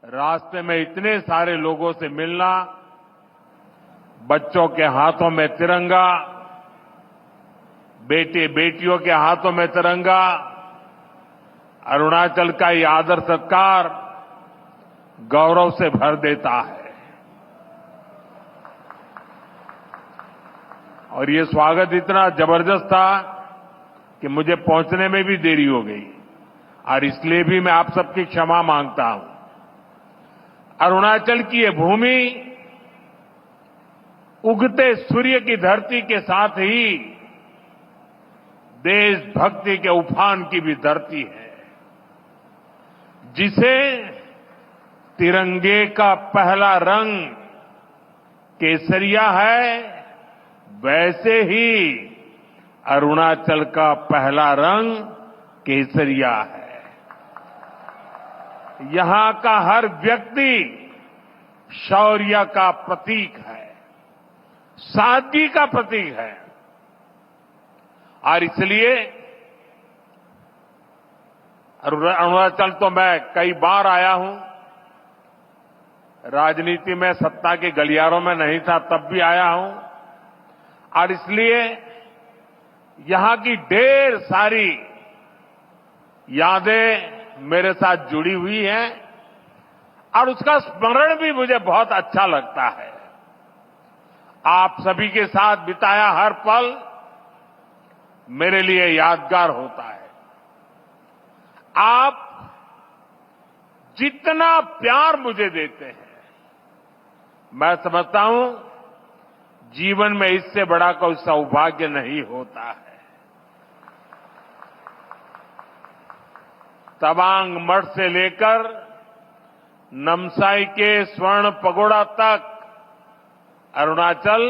रास्ते में इतने सारे लोगों से मिलना, बच्चों के हाथों में तिरंगा, बेटे बेटियों के हाथों में तिरंगा, अरुणाचल का ये आदर सत्कार गौरव से भर देता है। और ये स्वागत इतना जबरदस्त था कि मुझे पहुंचने में भी देरी हो गई, और इसलिए भी मैं आप सबकी क्षमा मांगता हूं। अरुणाचल की ये भूमि उगते सूर्य की धरती के साथ ही देशभक्ति के उफान की भी धरती है, जिसे तिरंगे का पहला रंग केसरिया है, वैसे ही अरुणाचल का पहला रंग केसरिया है। यहां का हर व्यक्ति शौर्य का प्रतीक है, सादगी का प्रतीक है, और इसलिए अरुणाचल तो मैं कई बार आया हूं। राजनीति में सत्ता के गलियारों में नहीं था तब भी आया हूं, और इसलिए यहां की ढेर सारी यादें मेरे साथ जुड़ी हुई हैं, और उसका स्मरण भी मुझे बहुत अच्छा लगता है। आप सभी के साथ बिताया हर पल मेरे लिए यादगार होता है। आप जितना प्यार मुझे देते हैं, मैं समझता हूं जीवन में इससे बड़ा कोई सौभाग्य नहीं होता है। तवांग मठ से लेकर नमसाई के स्वर्ण पगोड़ा तक अरुणाचल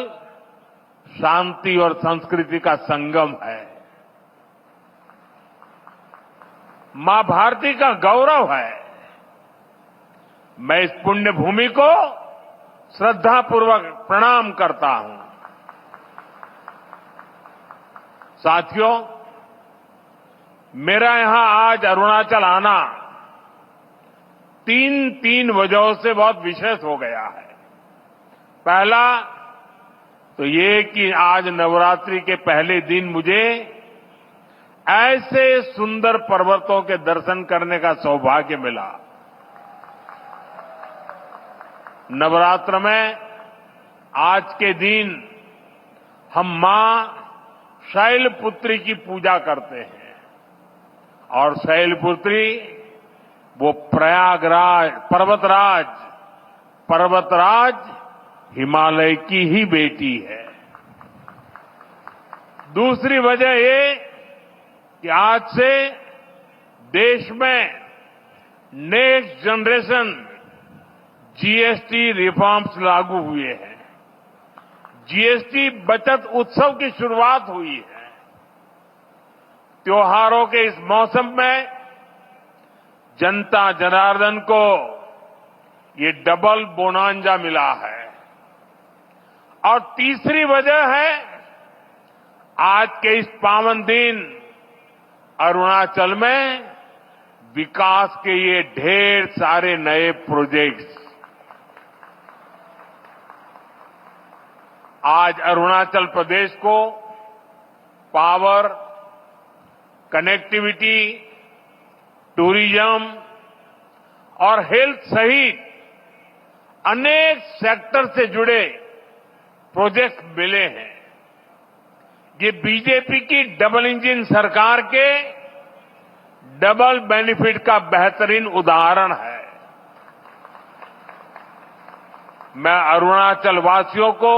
शांति और संस्कृति का संगम है। मां भारती का गौरव है। मैं इस पुण्य भूमि को श्रद्धापूर्वक प्रणाम करता हूं। साथियों, मेरा यहां आज अरुणाचल आना तीन वजहों से बहुत विशेष हो गया है। पहला तो ये कि आज नवरात्रि के पहले दिन मुझे ऐसे सुंदर पर्वतों के दर्शन करने का सौभाग्य मिला। नवरात्र में आज के दिन हम मां शैलपुत्री की पूजा करते हैं, और शैलपुत्री वो प्रयागराज पर्वतराज हिमालय की ही बेटी है। दूसरी वजह ये कि आज से देश में नेक्स्ट जनरेशन जीएसटी रिफॉर्म्स लागू हुए हैं। जीएसटी बचत उत्सव की शुरुआत हुई है। त्योहारों के इस मौसम में जनता जनार्दन को ये डबल बोनांजा मिला है। और तीसरी वजह है आज के इस पावन दिन अरुणाचल में विकास के ये ढेर सारे नए प्रोजेक्ट्स। आज अरुणाचल प्रदेश को पावर, कनेक्टिविटी, टूरिज्म और हेल्थ सहित अनेक सेक्टर से जुड़े प्रोजेक्ट मिले हैं। ये बीजेपी की डबल इंजन सरकार के डबल बेनिफिट का बेहतरीन उदाहरण है। मैं अरुणाचल वासियों को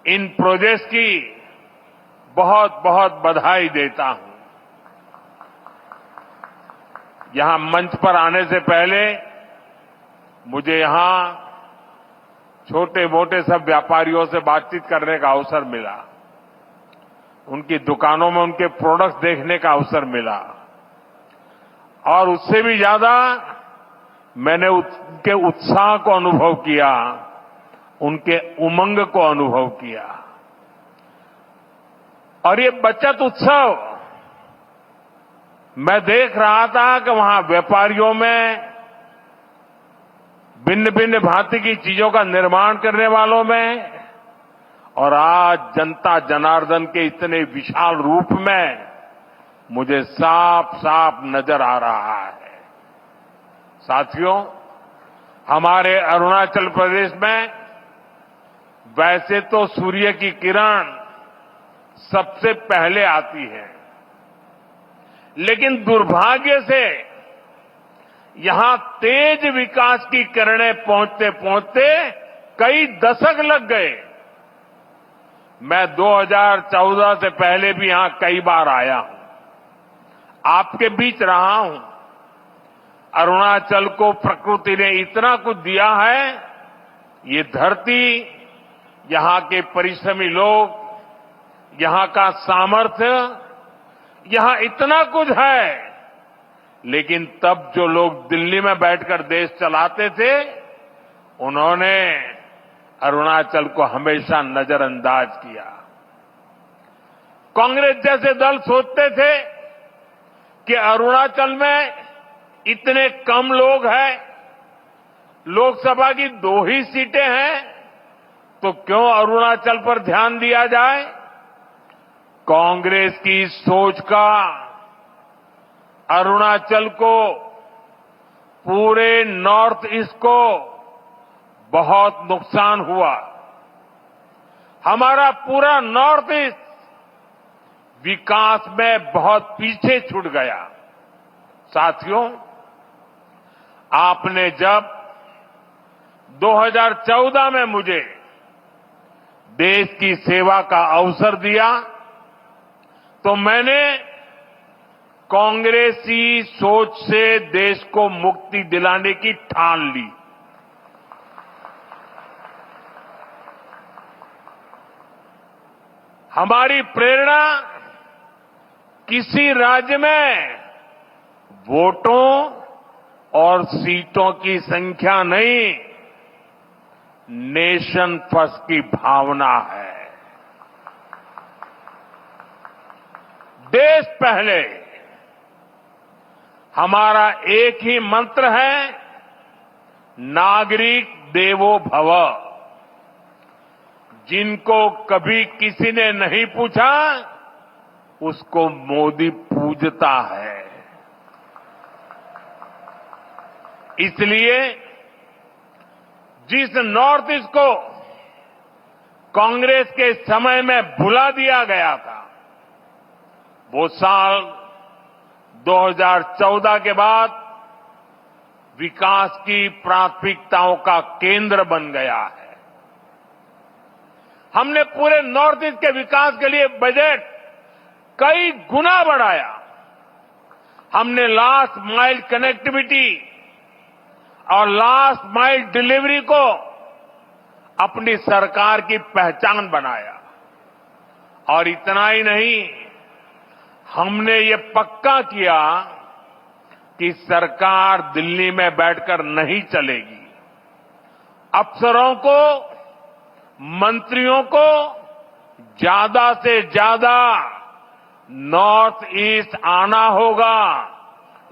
इन प्रोजेक्ट्स की बहुत बहुत बधाई देता हूं। यहां मंच पर आने से पहले मुझे यहां छोटे मोटे सब व्यापारियों से बातचीत करने का अवसर मिला। उनकी दुकानों में उनके प्रोडक्ट्स देखने का अवसर मिला, और उससे भी ज्यादा मैंने उनके उत्साह को अनुभव किया, उनके उमंग को अनुभव किया। और ये बचत उत्सव मैं देख रहा था कि वहां व्यापारियों में भिन्न भिन्न भांति की चीजों का निर्माण करने वालों में और आज जनता जनार्दन के इतने विशाल रूप में मुझे साफ साफ नजर आ रहा है। साथियों, हमारे अरुणाचल प्रदेश में वैसे तो सूर्य की किरण सबसे पहले आती है, लेकिन दुर्भाग्य से यहां तेज विकास की किरणें पहुंचते पहुंचते कई दशक लग गए। मैं 2014 से पहले भी यहां कई बार आया हूं, आपके बीच रहा हूं। अरुणाचल को प्रकृति ने इतना कुछ दिया है, ये धरती, यहां के परिश्रमी लोग, यहां का सामर्थ्य, यहां इतना कुछ है, लेकिन तब जो लोग दिल्ली में बैठकर देश चलाते थे, उन्होंने अरुणाचल को हमेशा नजरअंदाज किया। कांग्रेस जैसे दल सोचते थे कि अरुणाचल में इतने कम लोग हैं, लोकसभा की 2 ही सीटें हैं, तो क्यों अरुणाचल पर ध्यान दिया जाए। कांग्रेस की सोच का अरुणाचल को, पूरे नॉर्थ ईस्ट को बहुत नुकसान हुआ। हमारा पूरा नॉर्थ ईस्ट विकास में बहुत पीछे छूट गया। साथियों, आपने जब 2014 में मुझे देश की सेवा का अवसर दिया, तो मैंने कांग्रेसी सोच से देश को मुक्ति दिलाने की ठान ली। हमारी प्रेरणा किसी राज्य में वोटों और सीटों की संख्या नहीं, नेशन फर्स्ट की भावना है। देश पहले, हमारा एक ही मंत्र है, नागरिक देवो भव। जिनको कभी किसी ने नहीं पूछा, उसको मोदी पूजता है। इसलिए जिस नॉर्थ ईस्ट को कांग्रेस के समय में भुला दिया गया था, वो साल 2014 के बाद विकास की प्राथमिकताओं का केंद्र बन गया है। हमने पूरे नॉर्थ ईस्ट के विकास के लिए बजट कई गुना बढ़ाया। हमने लास्ट माइल कनेक्टिविटी और लास्ट माइल डिलीवरी को अपनी सरकार की पहचान बनाया। और इतना ही नहीं, हमने ये पक्का किया कि सरकार दिल्ली में बैठकर नहीं चलेगी। अफसरों को, मंत्रियों को ज्यादा से ज्यादा नॉर्थ ईस्ट आना होगा,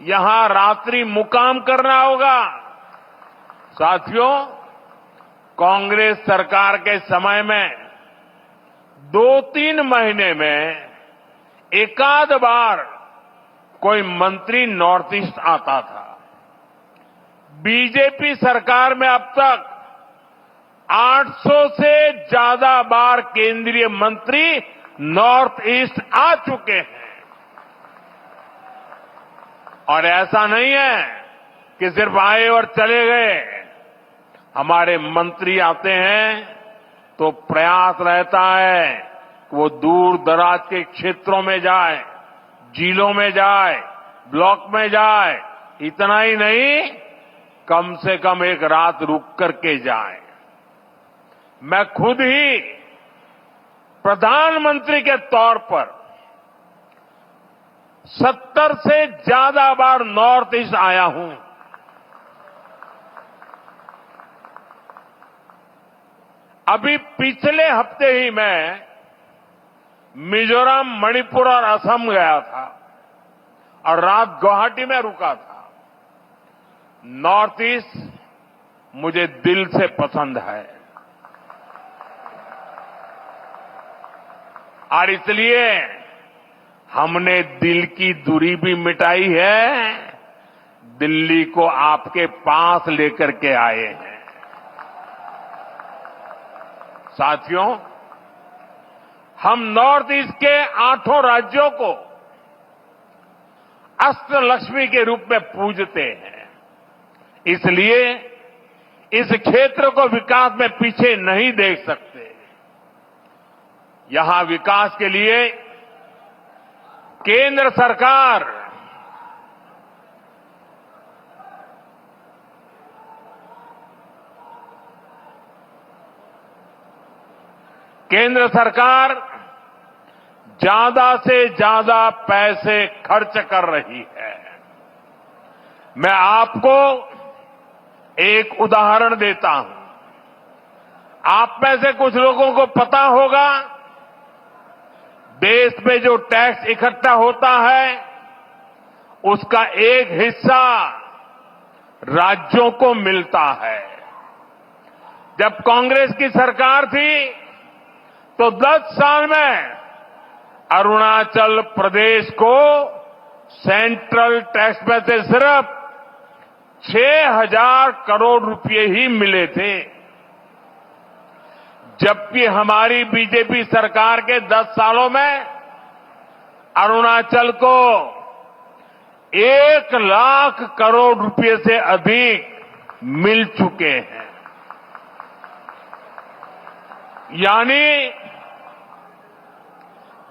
यहां रात्रि मुकाम करना होगा। साथियों, कांग्रेस सरकार के समय में 2-3 महीने में एकाध बार कोई मंत्री नॉर्थ ईस्ट आता था। बीजेपी सरकार में अब तक 800 से ज्यादा बार केंद्रीय मंत्री नॉर्थ ईस्ट आ चुके हैं। और ऐसा नहीं है कि सिर्फ आए और चले गए। हमारे मंत्री आते हैं तो प्रयास रहता है कि वो दूर दराज के क्षेत्रों में जाए, जिलों में जाए, ब्लॉक में जाए। इतना ही नहीं, कम से कम एक रात रुक करके जाए। मैं खुद ही प्रधानमंत्री के तौर पर 70 से ज्यादा बार नॉर्थ ईस्ट आया हूं। अभी पिछले हफ्ते ही मैं मिजोरम, मणिपुर और असम गया था और रात गुवाहाटी में रुका था। नॉर्थ ईस्ट मुझे दिल से पसंद है और इसलिए हमने दिल की दूरी भी मिटाई है, दिल्ली को आपके पास लेकर के आए हैं। साथियों, हम नॉर्थ ईस्ट के 8 राज्यों को अष्टलक्ष्मी के रूप में पूजते हैं, इसलिए इस क्षेत्र को विकास में पीछे नहीं देख सकते। यहां विकास के लिए केंद्र सरकार ज्यादा से ज्यादा पैसे खर्च कर रही है। मैं आपको एक उदाहरण देता हूं। आप में से कुछ लोगों को पता होगा, देश में जो टैक्स इकट्ठा होता है उसका एक हिस्सा राज्यों को मिलता है। जब कांग्रेस की सरकार थी तो 10 साल में अरुणाचल प्रदेश को सेंट्रल टैक्स में से सिर्फ 6,000 करोड़ रुपए ही मिले थे, जबकि हमारी बीजेपी सरकार के 10 सालों में अरुणाचल को 1 लाख करोड़ रुपए से अधिक मिल चुके हैं। यानी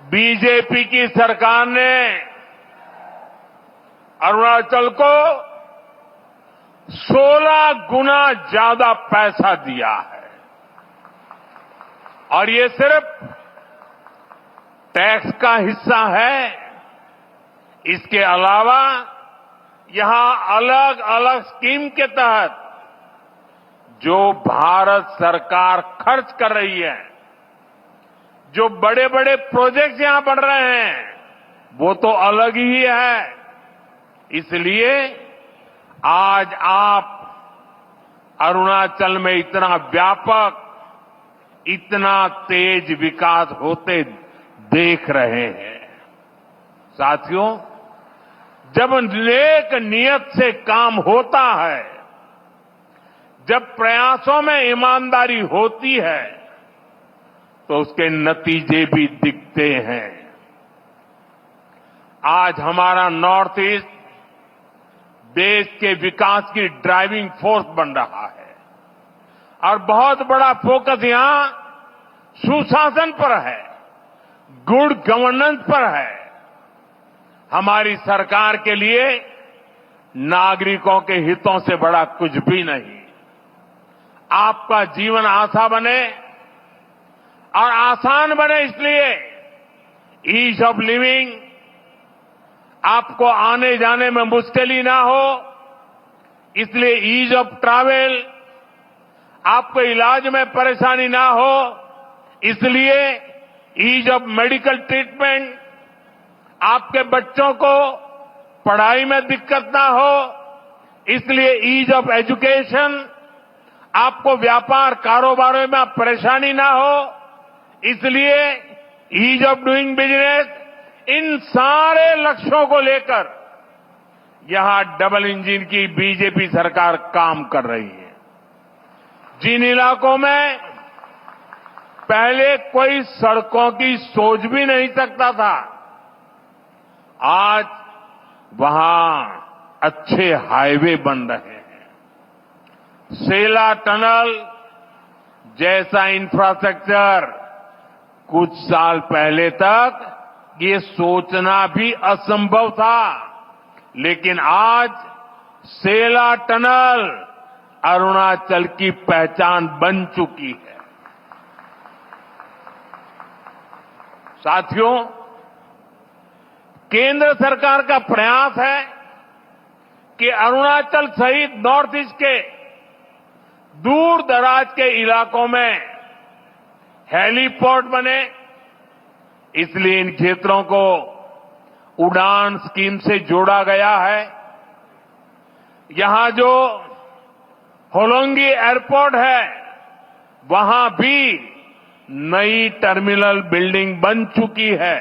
बीजेपी की सरकार ने अरुणाचल को 16 गुना ज्यादा पैसा दिया है और ये सिर्फ टैक्स का हिस्सा है। इसके अलावा यहां अलग अलग स्कीम के तहत जो भारत सरकार खर्च कर रही है, जो बड़े बड़े प्रोजेक्ट यहां बन रहे हैं, वो तो अलग ही है। इसलिए आज आप अरुणाचल में इतना व्यापक, इतना तेज विकास होते देख रहे हैं। साथियों, जब नेक नियत से काम होता है, जब प्रयासों में ईमानदारी होती है, तो उसके नतीजे भी दिखते हैं। आज हमारा नॉर्थ ईस्ट देश के विकास की ड्राइविंग फोर्स बन रहा है और बहुत बड़ा फोकस यहां सुशासन पर है, गुड गवर्नेंस पर है। हमारी सरकार के लिए नागरिकों के हितों से बड़ा कुछ भी नहीं। आपका जीवन आसान बने और आसान बने, इसलिए ईज ऑफ लिविंग, आपको आने जाने में मुश्किल ना हो, इसलिए ईज ऑफ ट्रैवल, आपको इलाज में परेशानी ना हो, इसलिए ईज ऑफ मेडिकल ट्रीटमेंट, आपके बच्चों को पढ़ाई में दिक्कत ना हो, इसलिए ईज ऑफ एजुकेशन, आपको व्यापार कारोबार में परेशानी ना हो, इसलिए ईज ऑफ डूइंग बिजनेस। इन सारे लक्ष्यों को लेकर यहां डबल इंजन की बीजेपी सरकार काम कर रही है। जिन इलाकों में पहले कोई सड़कों की सोच भी नहीं सकता था, आज वहां अच्छे हाईवे बन रहे हैं। सेला टनल जैसा इंफ्रास्ट्रक्चर कुछ साल पहले तक ये सोचना भी असंभव था, लेकिन आज सेला टनल अरुणाचल की पहचान बन चुकी है। साथियों, केंद्र सरकार का प्रयास है कि अरुणाचल सहित नॉर्थ ईस्ट के दूर दराज के इलाकों में हेलीपोर्ट बने, इसलिए इन क्षेत्रों को उड़ान स्कीम से जोड़ा गया है। यहां जो होलोंगी एयरपोर्ट है, वहां भी नई टर्मिनल बिल्डिंग बन चुकी है।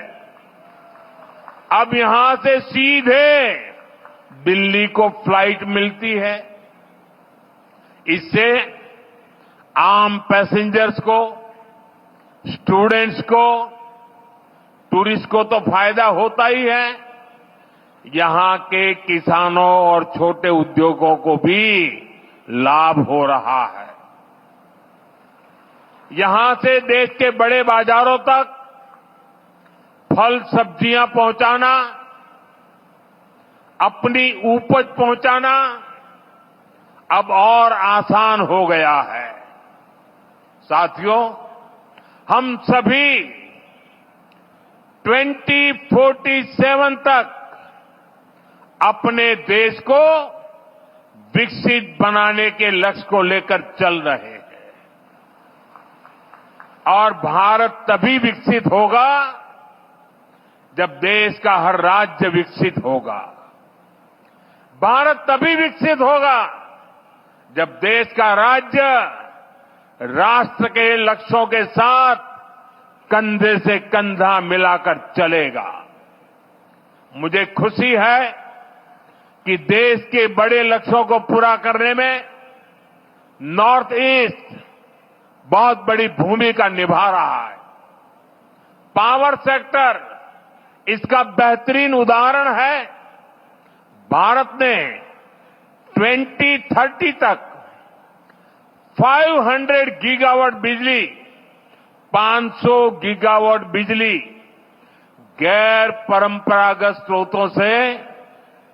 अब यहां से सीधे दिल्ली को फ्लाइट मिलती है। इससे आम पैसेंजर्स को, स्टूडेंट्स को, टूरिस्ट को तो फायदा होता ही है, यहां के किसानों और छोटे उद्योगों को भी लाभ हो रहा है। यहां से देश के बड़े बाजारों तक फल सब्जियां पहुंचाना, अपनी उपज पहुंचाना अब और आसान हो गया है। साथियों, हम सभी 2047 तक अपने देश को विकसित बनाने के लक्ष्य को लेकर चल रहे हैं। और भारत तभी विकसित होगा जब देश का हर राज्य विकसित होगा। भारत तभी विकसित होगा जब देश का राज्य राष्ट्र के लक्ष्यों के साथ कंधे से कंधा मिलाकर चलेगा। मुझे खुशी है कि देश के बड़े लक्ष्यों को पूरा करने में नॉर्थ ईस्ट बहुत बड़ी भूमिका निभा रहा है। पावर सेक्टर इसका बेहतरीन उदाहरण है। भारत ने 2030 तक 500 गीगावाट बिजली, 500 गीगावाट बिजली गैर परंपरागत स्रोतों से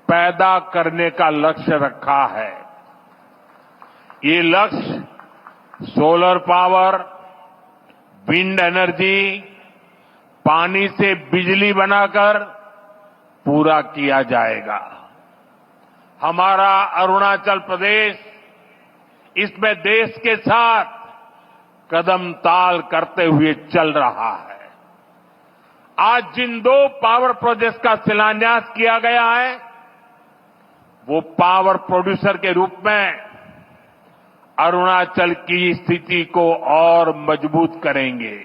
पैदा करने का लक्ष्य रखा है। ये लक्ष्य सोलर पावर, विंड एनर्जी, पानी से बिजली बनाकर पूरा किया जाएगा। हमारा अरुणाचल प्रदेश इसमें देश के साथ कदम ताल करते हुए चल रहा है। आज जिन 2 पावर प्रोजेक्ट्स का शिलान्यास किया गया है, वो पावर प्रोड्यूसर के रूप में अरुणाचल की स्थिति को और मजबूत करेंगे।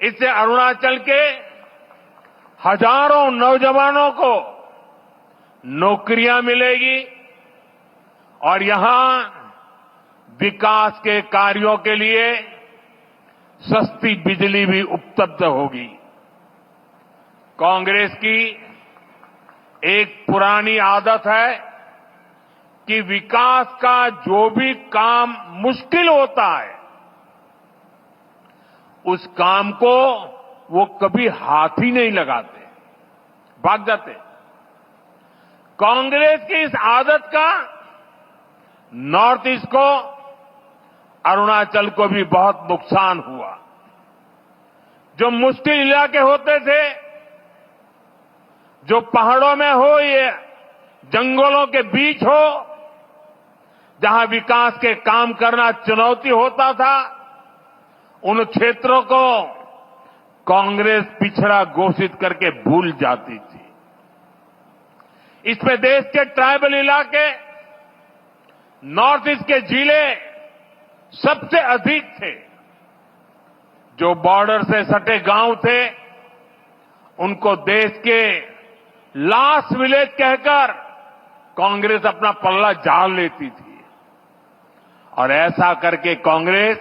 इससे अरुणाचल के हजारों नौजवानों को नौकरियां मिलेगी और यहां विकास के कार्यों के लिए सस्ती बिजली भी उपलब्ध होगी। कांग्रेस की एक पुरानी आदत है कि विकास का जो भी काम मुश्किल होता है, उस काम को वो कभी हाथ ही नहीं लगाते, भाग जाते। कांग्रेस की इस आदत का नॉर्थ ईस्ट को, अरुणाचल को भी बहुत नुकसान हुआ। जो मुश्किल इलाके होते थे, जो पहाड़ों में हो या जंगलों के बीच हो, जहां विकास के काम करना चुनौती होता था, उन क्षेत्रों को कांग्रेस पिछड़ा घोषित करके भूल जाती थी। इसमें देश के ट्राइबल इलाके, नॉर्थ ईस्ट के जिले सबसे अधिक थे। जो बॉर्डर से सटे गांव थे, उनको देश के लास्ट विलेज कहकर कांग्रेस अपना पल्ला झाड़ लेती थी। और ऐसा करके कांग्रेस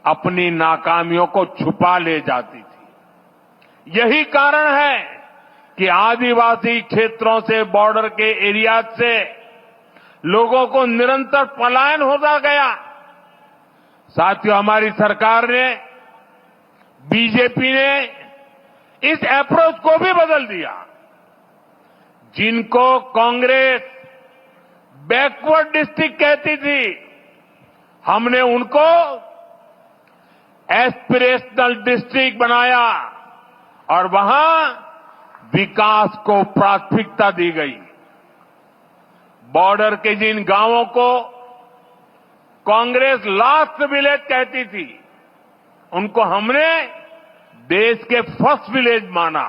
अपनी नाकामियों को छुपा ले जाती थी। यही कारण है कि आदिवासी क्षेत्रों से, बॉर्डर के एरिया से लोगों को निरंतर पलायन होता गया। साथियों, हमारी सरकार ने, बीजेपी ने इस अप्रोच को भी बदल दिया। जिनको कांग्रेस बैकवर्ड डिस्ट्रिक्ट कहती थी, हमने उनको एस्पिरेशनल डिस्ट्रिक्ट बनाया और वहां विकास को प्राथमिकता दी गई। बॉर्डर के जिन गांवों को कांग्रेस लास्ट विलेज कहती थी, उनको हमने देश के फर्स्ट विलेज माना।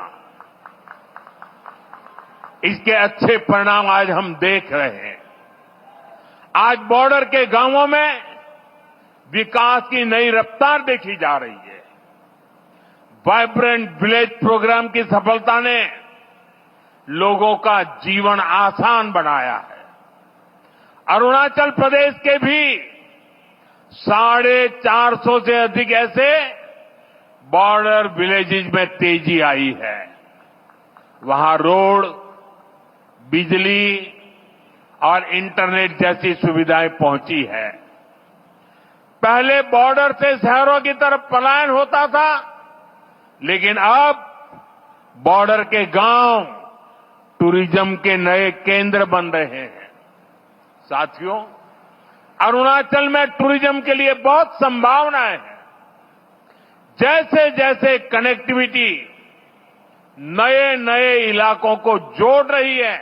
इसके अच्छे परिणाम आज हम देख रहे हैं। आज बॉर्डर के गांवों में विकास की नई रफ्तार देखी जा रही है। वाइब्रेंट विलेज प्रोग्राम की सफलता ने लोगों का जीवन आसान बनाया है। अरुणाचल प्रदेश के भी 450 से अधिक ऐसे बॉर्डर विलेजेस में तेजी आई है। वहां रोड, बिजली और इंटरनेट जैसी सुविधाएं पहुंची है। पहले बॉर्डर से शहरों की तरफ पलायन होता था, लेकिन अब बॉर्डर के गांव टूरिज्म के नए केंद्र बन रहे हैं। साथियों, अरुणाचल में टूरिज्म के लिए बहुत संभावनाएं हैं। जैसे जैसे कनेक्टिविटी नए नए इलाकों को जोड़ रही है,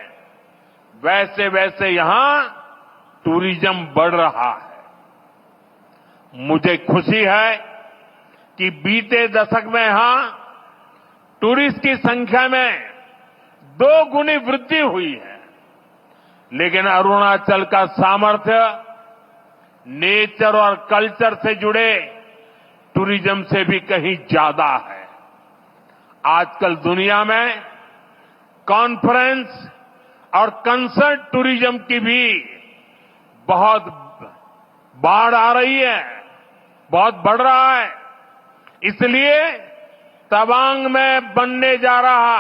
वैसे वैसे यहां टूरिज्म बढ़ रहा है। मुझे खुशी है कि बीते दशक में यहां टूरिस्ट की संख्या में 2 गुनी वृद्धि हुई है। लेकिन अरुणाचल का सामर्थ्य नेचर और कल्चर से जुड़े टूरिज्म से भी कहीं ज्यादा है। आजकल दुनिया में कॉन्फ्रेंस और कंसर्ट टूरिज्म की भी बहुत बाढ़ आ रही है, बहुत बढ़ रहा है। इसलिए तवांग में बनने जा रहा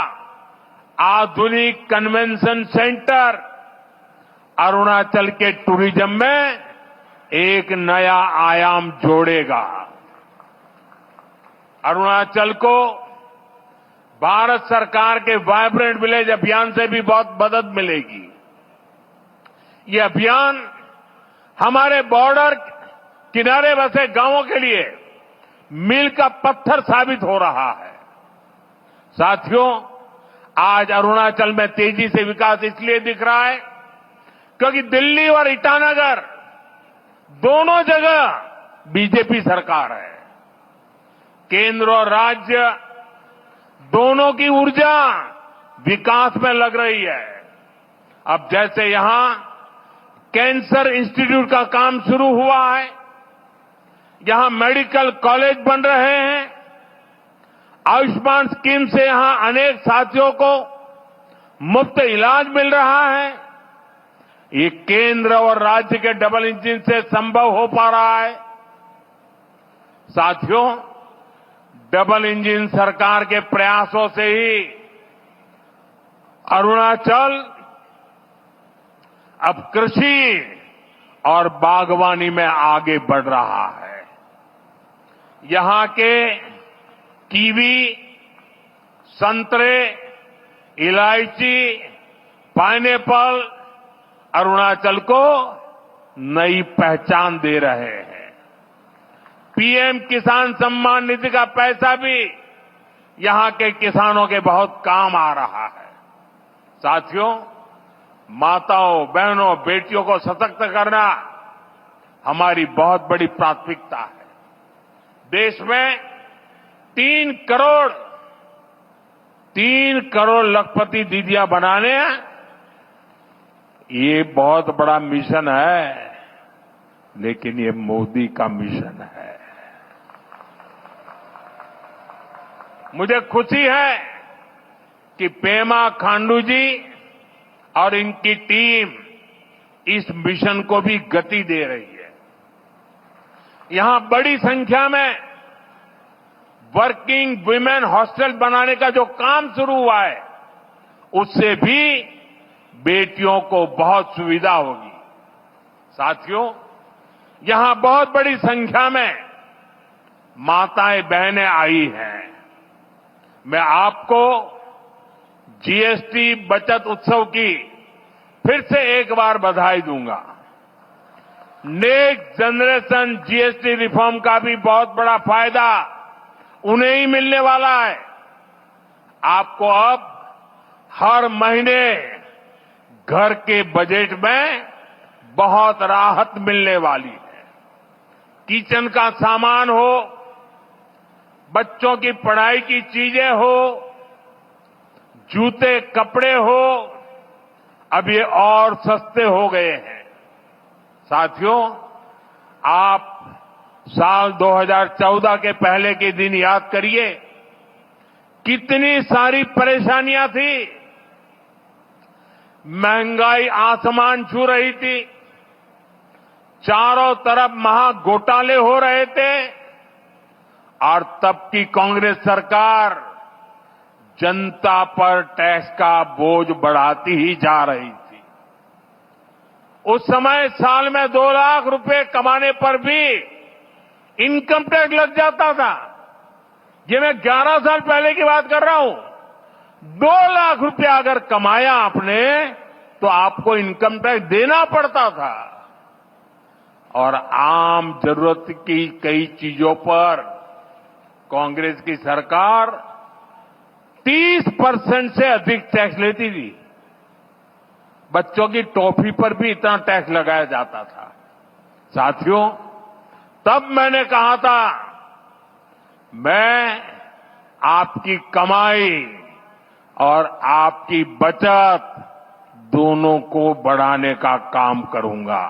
आधुनिक कन्वेंशन सेंटर अरुणाचल के टूरिज्म में एक नया आयाम जोड़ेगा। अरुणाचल को भारत सरकार के वाइब्रेंट विलेज अभियान से भी बहुत मदद मिलेगी। ये अभियान हमारे बॉर्डर किनारे बसे गांवों के लिए मील का पत्थर साबित हो रहा है। साथियों, आज अरुणाचल में तेजी से विकास इसलिए दिख रहा है क्योंकि दिल्ली और ईटानगर दोनों जगह बीजेपी सरकार है। केंद्र और राज्य दोनों की ऊर्जा विकास में लग रही है। अब जैसे यहां कैंसर इंस्टीट्यूट का काम शुरू हुआ है, यहां मेडिकल कॉलेज बन रहे हैं, आयुष्मान स्कीम से यहां अनेक साथियों को मुफ्त इलाज मिल रहा है। ये केंद्र और राज्य के डबल इंजन से संभव हो पा रहा है। साथियों, डबल इंजन सरकार के प्रयासों से ही अरुणाचल अब कृषि और बागवानी में आगे बढ़ रहा है। यहां के कीवी, संतरे, इलायची, पाइनएप्पल अरुणाचल को नई पहचान दे रहे हैं। पीएम किसान सम्मान निधि का पैसा भी यहां के किसानों के बहुत काम आ रहा है। साथियों, माताओं, बहनों, बेटियों को सशक्त करना हमारी बहुत बड़ी प्राथमिकता है। देश में 3 करोड़ लखपति दीदियां बनाने, ये बहुत बड़ा मिशन है, लेकिन ये मोदी का मिशन है। मुझे खुशी है कि पेमा खांडू जी और इनकी टीम इस मिशन को भी गति दे रही है। यहां बड़ी संख्या में वर्किंग वुमेन हॉस्टल बनाने का जो काम शुरू हुआ है, उससे भी बेटियों को बहुत सुविधा होगी। साथियों, यहां बहुत बड़ी संख्या में माताएं बहनें आई हैं। मैं आपको जीएसटी बचत उत्सव की फिर से एक बार बधाई दूंगा। नेक्स्ट जनरेशन जीएसटी रिफॉर्म का भी बहुत बड़ा फायदा उन्हें ही मिलने वाला है। आपको अब हर महीने घर के बजट में बहुत राहत मिलने वाली है। किचन का सामान हो, बच्चों की पढ़ाई की चीजें हो, जूते कपड़े हो, अब ये और सस्ते हो गए हैं। साथियों, आप साल 2014 के पहले के दिन याद करिए, कितनी सारी परेशानियां थी। महंगाई आसमान छू रही थी, चारों तरफ महाघोटाले हो रहे थे और तब की कांग्रेस सरकार जनता पर टैक्स का बोझ बढ़ाती ही जा रही थी। उस समय साल में 2 लाख रुपए कमाने पर भी इनकम टैक्स लग जाता था। ये मैं 11 साल पहले की बात कर रहा हूं। 2 लाख रुपया अगर कमाया आपने तो आपको इनकम टैक्स देना पड़ता था और आम जरूरत की कई चीजों पर कांग्रेस की सरकार 30% से अधिक टैक्स लेती थी। बच्चों की टॉफी पर भी इतना टैक्स लगाया जाता था। साथियों, तब मैंने कहा था, मैं आपकी कमाई और आपकी बचत दोनों को बढ़ाने का काम करूंगा।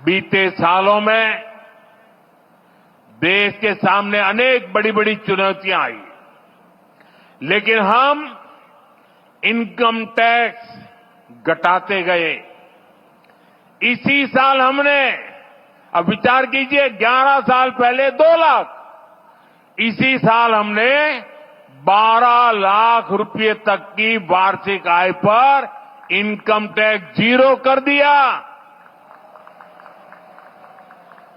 बीते सालों में देश के सामने अनेक बड़ी बड़ी चुनौतियां आई, लेकिन हम इनकम टैक्स घटाते गए। इसी साल हमने, अब विचार कीजिए, 11 साल पहले 2 लाख, इसी साल हमने 12 लाख रुपए तक की वार्षिक आय पर इनकम टैक्स 0 कर दिया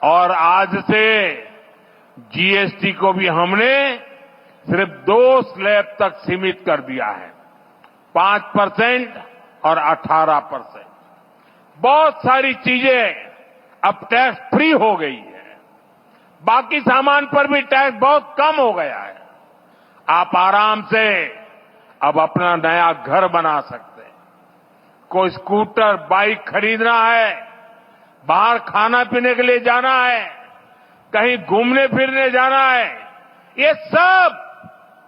और आज से जीएसटी को भी हमने सिर्फ 2 स्लैब तक सीमित कर दिया है, 5% और 18%। बहुत सारी चीजें अब टैक्स फ्री हो गई है। बाकी सामान पर भी टैक्स बहुत कम हो गया है। आप आराम से अब अपना नया घर बना सकते हैं। कोई स्कूटर, बाइक खरीदना है, बाहर खाना पीने के लिए जाना है, कहीं घूमने फिरने जाना है, ये सब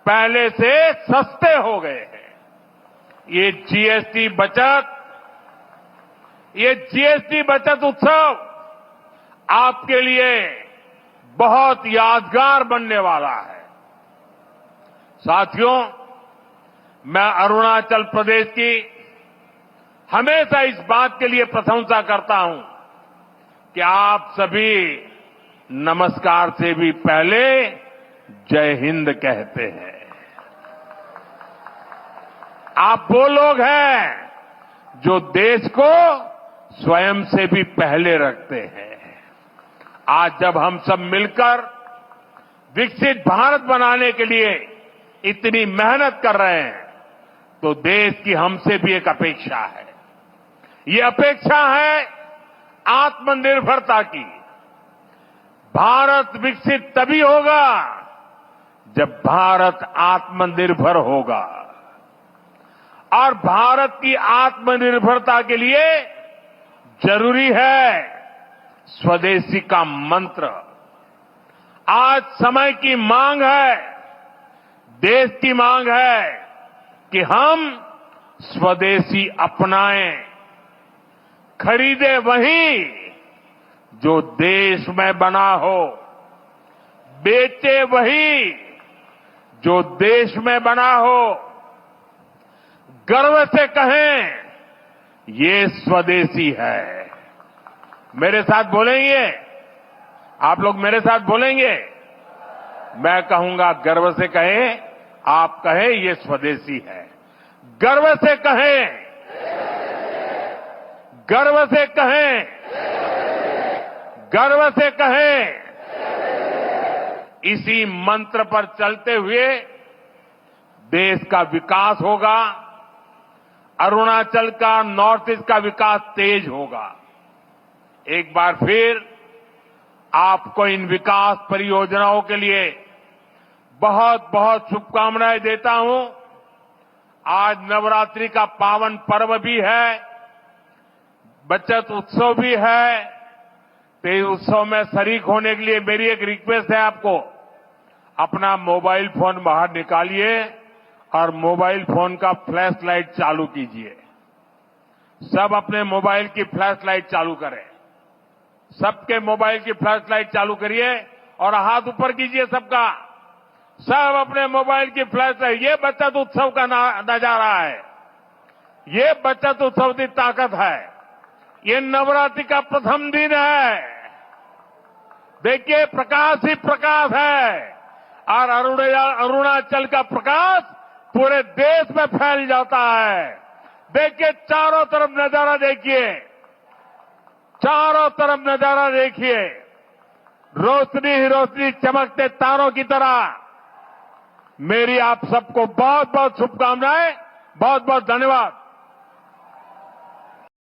पहले से सस्ते हो गए हैं। ये जीएसटी बचत उत्सव आपके लिए बहुत यादगार बनने वाला है। साथियों, मैं अरुणाचल प्रदेश की हमेशा इस बात के लिए प्रशंसा करता हूं कि आप सभी नमस्कार से भी पहले जय हिंद कहते हैं। आप वो लोग हैं जो देश को स्वयं से भी पहले रखते हैं। आज जब हम सब मिलकर विकसित भारत बनाने के लिए इतनी मेहनत कर रहे हैं, तो देश की हमसे भी एक अपेक्षा है। ये अपेक्षा है आत्मनिर्भरता की। भारत विकसित तभी होगा जब भारत आत्मनिर्भर होगा और भारत की आत्मनिर्भरता के लिए जरूरी है स्वदेशी का मंत्र। आज समय की मांग है, देश की मांग है कि हम स्वदेशी अपनाएं, खरीदे वही जो देश में बना हो, बेचे वही जो देश में बना हो, गर्व से कहें ये स्वदेशी है। मेरे साथ बोलेंगे? आप लोग मेरे साथ बोलेंगे? मैं कहूंगा गर्व से कहें, आप कहें ये स्वदेशी है। गर्व से कहें, गर्व से कहें, गर्व से कहें। इसी मंत्र पर चलते हुए देश का विकास होगा, अरुणाचल का, नॉर्थ ईस्ट का विकास तेज होगा। एक बार फिर आपको इन विकास परियोजनाओं के लिए बहुत बहुत शुभकामनाएं देता हूं। आज नवरात्रि का पावन पर्व भी है, बचत उत्सव भी है। तो इस उत्सव में शरीक होने के लिए मेरी एक रिक्वेस्ट है आपको, अपना मोबाइल फोन बाहर निकालिए और मोबाइल फोन का फ्लैश लाइट चालू कीजिए। सब अपने मोबाइल की फ्लैश लाइट चालू करें। सबके मोबाइल की फ्लैश लाइट चालू करिए और हाथ ऊपर कीजिए सबका। सब अपने मोबाइल की फ्लैश लाइट। ये बचत उत्सव का नजारा है। ये बचत उत्सव की ताकत है। ये नवरात्रि का प्रथम दिन है। देखिए प्रकाश ही प्रकाश है और अरुणाचल का प्रकाश पूरे देश में फैल जाता है। देखिए चारों तरफ नजारा देखिए, चारों तरफ नजारा देखिए, रोशनी ही रोशनी चमकते तारों की तरह। मेरी आप सबको बहुत बहुत शुभकामनाएं, बहुत बहुत धन्यवाद।